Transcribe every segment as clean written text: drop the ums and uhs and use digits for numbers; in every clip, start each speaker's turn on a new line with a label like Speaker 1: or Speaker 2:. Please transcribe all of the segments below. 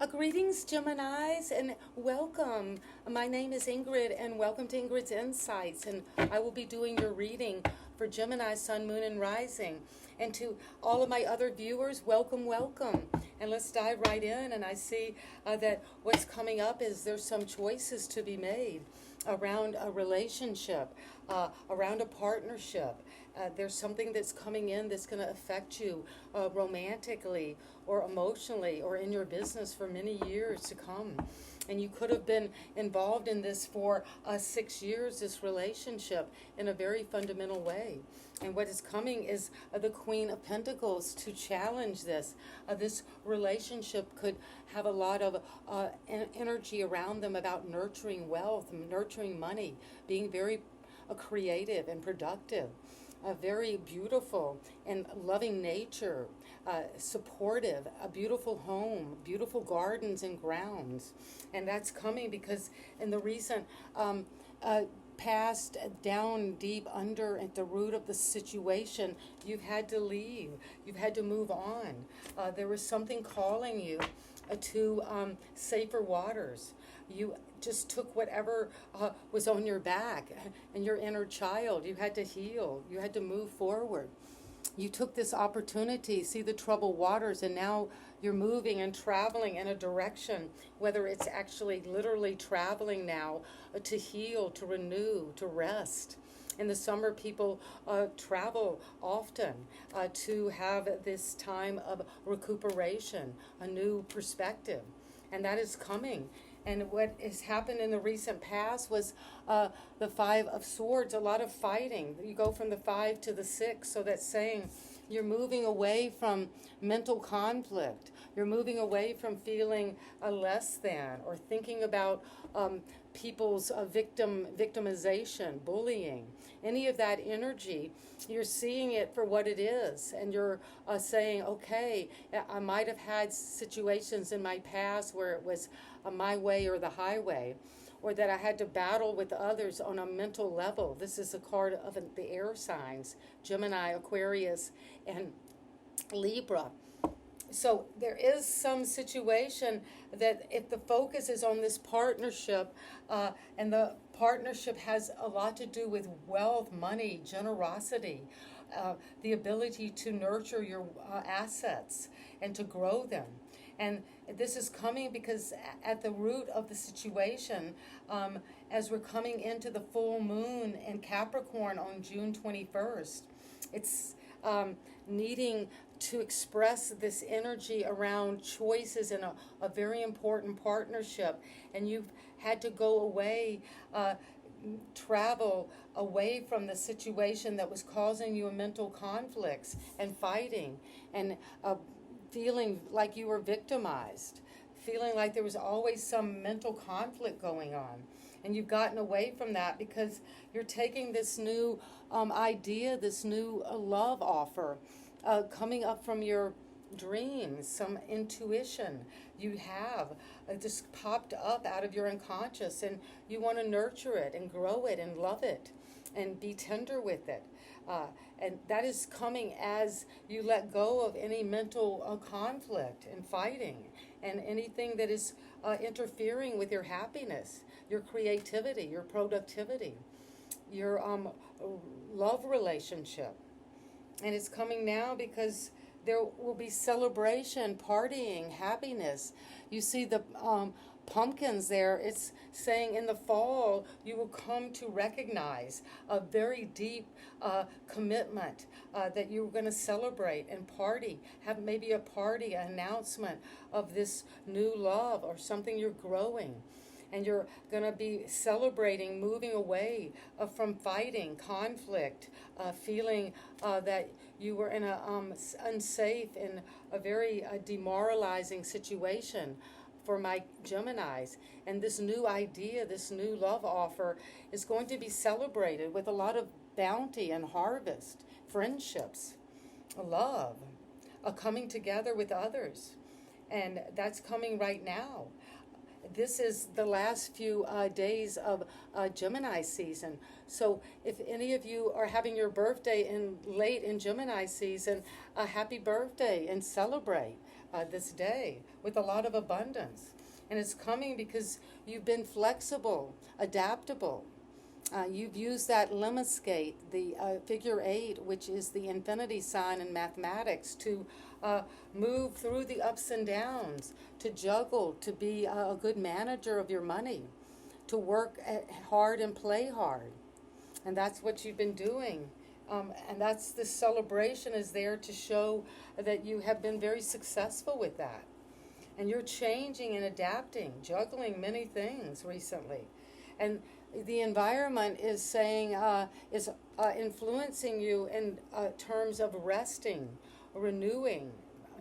Speaker 1: Greetings, Geminis, and welcome. My name is Ingrid, and welcome to Ingrid's Insights. And I will be doing your reading for Gemini, Sun, Moon, and Rising. And to all of my other viewers, welcome, welcome. And let's dive right in. And I see that what's coming up is there's some choices to be made around a relationship, around a partnership. There's something that's coming in that's going to affect you romantically or emotionally or in your business for many years to come. And you could have been involved in this for 6 years, this relationship, in a very fundamental way. And what is coming is the Queen of Pentacles to challenge this. This relationship could have a lot of energy around them about nurturing wealth, nurturing money, being very creative and productive. Very beautiful and loving nature, supportive, a beautiful home, beautiful gardens and grounds. And that's coming because in the recent past, down deep under at the root of the situation, you've had to leave. You've had to move on. There was something calling you to safer waters. You just took whatever was on your back and your inner child. You had to heal. You had to move forward. You took this opportunity, see the troubled waters, and now you're moving and traveling in a direction, whether it's actually literally traveling now to heal, to renew, to rest. In the summer, people travel often to have this time of recuperation, a new perspective, and that is coming. And what has happened in the recent past was the Five of Swords, a lot of fighting. You go from the 5 to the 6, so that's saying you're moving away from mental conflict. You're moving away from feeling less than or thinking about people's victimization, bullying, any of that energy. You're seeing it for what it is, and you're saying, okay, I might have had situations in my past where it was my way or the highway, or that I had to battle with others on a mental level. This is a card of the air signs, Gemini, Aquarius, and Libra. So there is some situation that if the focus is on this partnership, and the partnership has a lot to do with wealth, money, generosity, the ability to nurture your assets and to grow them. And this is coming because at the root of the situation, as we're coming into the full moon in Capricorn on June 21st, it's needing to express this energy around choices in a very important partnership. And you've had to go away, travel away from the situation that was causing you mental conflicts and fighting and feeling like you were victimized, feeling like there was always some mental conflict going on. And you've gotten away from that because you're taking this new idea, this new love offer, coming up from your dreams, some intuition you have just popped up out of your unconscious, and you want to nurture it and grow it and love it and be tender with it. And that is coming as you let go of any mental conflict and fighting and anything that is interfering with your happiness, your creativity, your productivity, your love relationship. And it's coming now because there will be celebration, partying, happiness. You see the pumpkins there. It's saying in the fall you will come to recognize a very deep commitment that you're going to celebrate and party. Have maybe a party, an announcement of this new love or something you're growing. And you're going to be celebrating, moving away from fighting, conflict, feeling that you were in a unsafe and a very demoralizing situation for my Geminis. And this new idea, this new love offer is going to be celebrated with a lot of bounty and harvest, friendships, love, a coming together with others. And that's coming right now. This is the last few days of Gemini season. So if any of you are having your birthday late in Gemini season, happy birthday and celebrate. this day with a lot of abundance. And it's coming because you've been flexible, adaptable. You've used that lemniscate, the figure 8, which is the infinity sign in mathematics, to move through the ups and downs, to juggle, to be a good manager of your money, to work hard and play hard. And that's what you've been doing. And that's the celebration is there to show that you have been very successful with that. And you're changing and adapting, juggling many things recently. And the environment is saying, influencing you in terms of resting, renewing,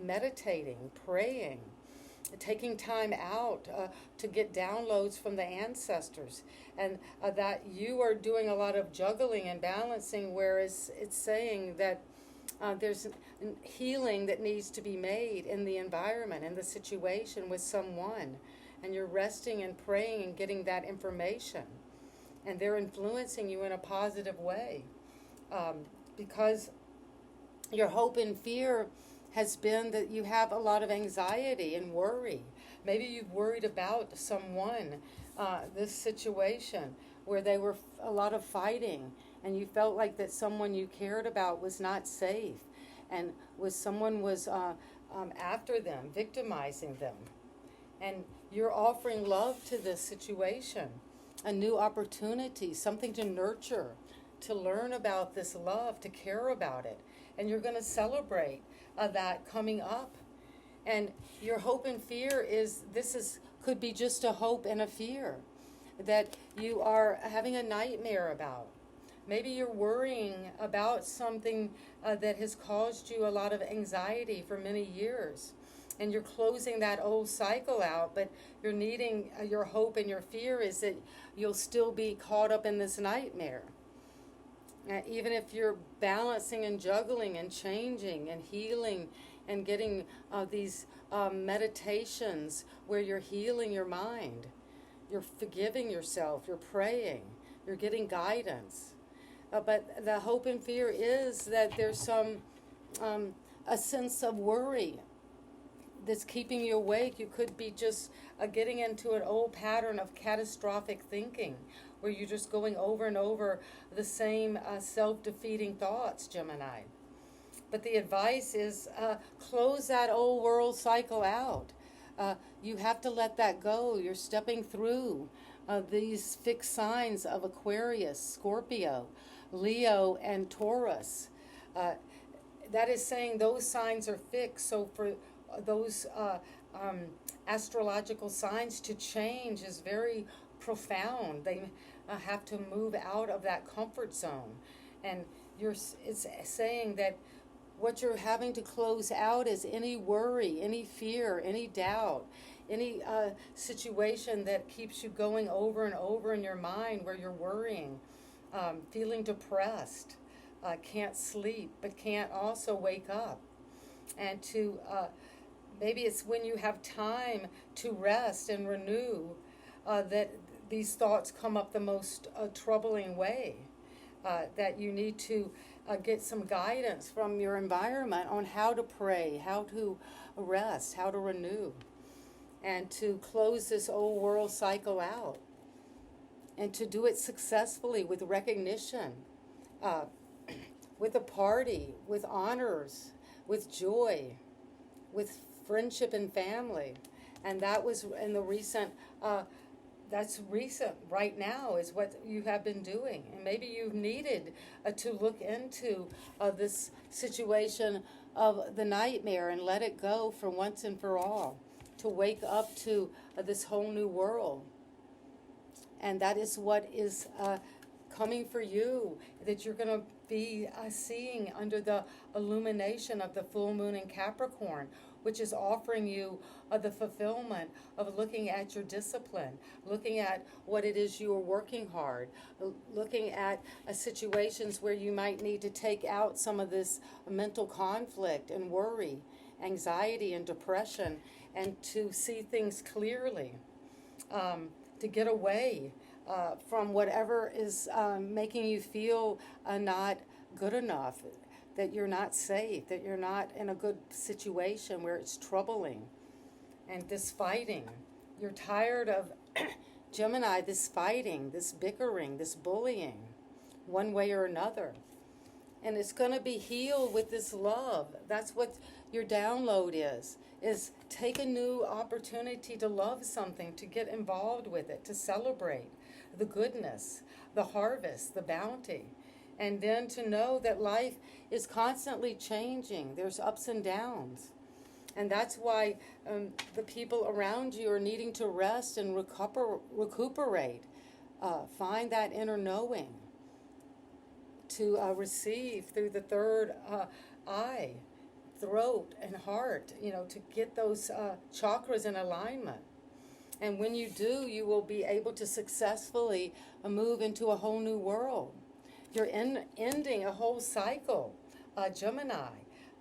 Speaker 1: meditating, praying, taking time out to get downloads from the ancestors, and that you are doing a lot of juggling and balancing, whereas it's saying that there's healing that needs to be made in the environment, in the situation with someone, and you're resting and praying and getting that information, and they're influencing you in a positive way, because your hope and fear has been that you have a lot of anxiety and worry. Maybe you've worried about someone, this situation where they were a lot of fighting, and you felt like that someone you cared about was not safe, and someone was after them, victimizing them. And you're offering love to this situation, a new opportunity, something to nurture, to learn about this love, to care about it. And you're going to celebrate that coming up. And your hope and fear could be just a hope and a fear that you are having a nightmare about. Maybe you're worrying about something that has caused you a lot of anxiety for many years. And you're closing that old cycle out, but you're needing, your hope and your fear is that you'll still be caught up in this nightmare. Even if you're balancing and juggling and changing and healing and getting these meditations where you're healing your mind, you're forgiving yourself, you're praying, you're getting guidance. But the hope and fear is that there's a sense of worry that's keeping you awake. You could be just getting into an old pattern of catastrophic thinking, where you're just going over and over the same self-defeating thoughts, Gemini. But the advice is close that old world cycle out. You have to let that go. You're stepping through these fixed signs of Aquarius, Scorpio, Leo, and Taurus. That is saying those signs are fixed. So for those astrological signs to change is very profound. They have to move out of that comfort zone. And it's saying that what you're having to close out is any worry, any fear, any doubt, any situation that keeps you going over and over in your mind where you're worrying, feeling depressed, can't sleep, but can't also wake up. And to maybe it's when you have time to rest and renew that these thoughts come up the most troubling way, that you need to get some guidance from your environment on how to pray, how to rest, how to renew, and to close this old world cycle out, and to do it successfully with recognition, with a party, with honors, with joy, with friendship and family. And that was in the recent, that's recent right now is what you have been doing. And maybe you've needed to look into this situation of the nightmare and let it go for once and for all, to wake up to this whole new world. And that is what is coming for you, that you're going to be seeing under the illumination of the full moon in Capricorn, which is offering you the fulfillment of looking at your discipline, looking at what it is you are working hard, looking at situations where you might need to take out some of this mental conflict and worry, anxiety and depression, and to see things clearly, to get away from whatever is making you feel not good enough, that you're not safe, that you're not in a good situation where it's troubling. And this fighting, you're tired of, Gemini, this fighting, this bickering, this bullying, one way or another. And it's going to be healed with this love. That's what your download is take a new opportunity to love something, to get involved with it, to celebrate the goodness, the harvest, the bounty. And then to know that life is constantly changing. There's ups and downs. And that's why the people around you are needing to rest and recuperate. Find that inner knowing to receive through the third eye, throat, and heart, to get those chakras in alignment. And when you do, you will be able to successfully move into a whole new world. You're ending a whole cycle, Gemini.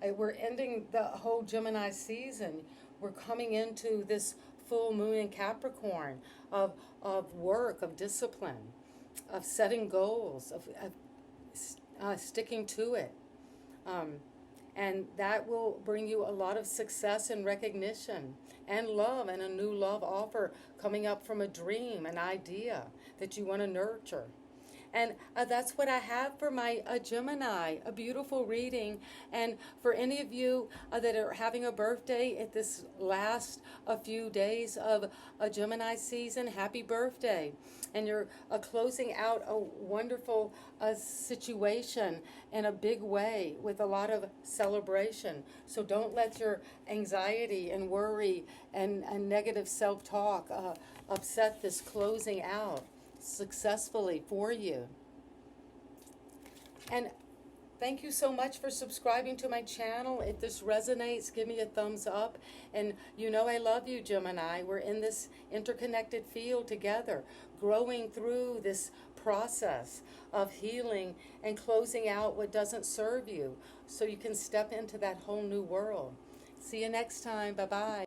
Speaker 1: We're ending the whole Gemini season. We're coming into this full moon in Capricorn of work, of discipline, of setting goals, of sticking to it. And that will bring you a lot of success and recognition and love, and a new love offer coming up from a dream, an idea that you want to nurture. And that's what I have for my Gemini, a beautiful reading. And for any of you that are having a birthday at this last few days of a Gemini season, happy birthday. And you're closing out a wonderful situation in a big way with a lot of celebration. So don't let your anxiety and worry and negative self-talk upset this closing out successfully for you. And thank you so much for subscribing to my channel. If this resonates, give me a thumbs up. And I love you, Gemini. We're in this interconnected field together, growing through this process of healing and closing out what doesn't serve you, so you can step into that whole new world. See you next time. Bye-bye.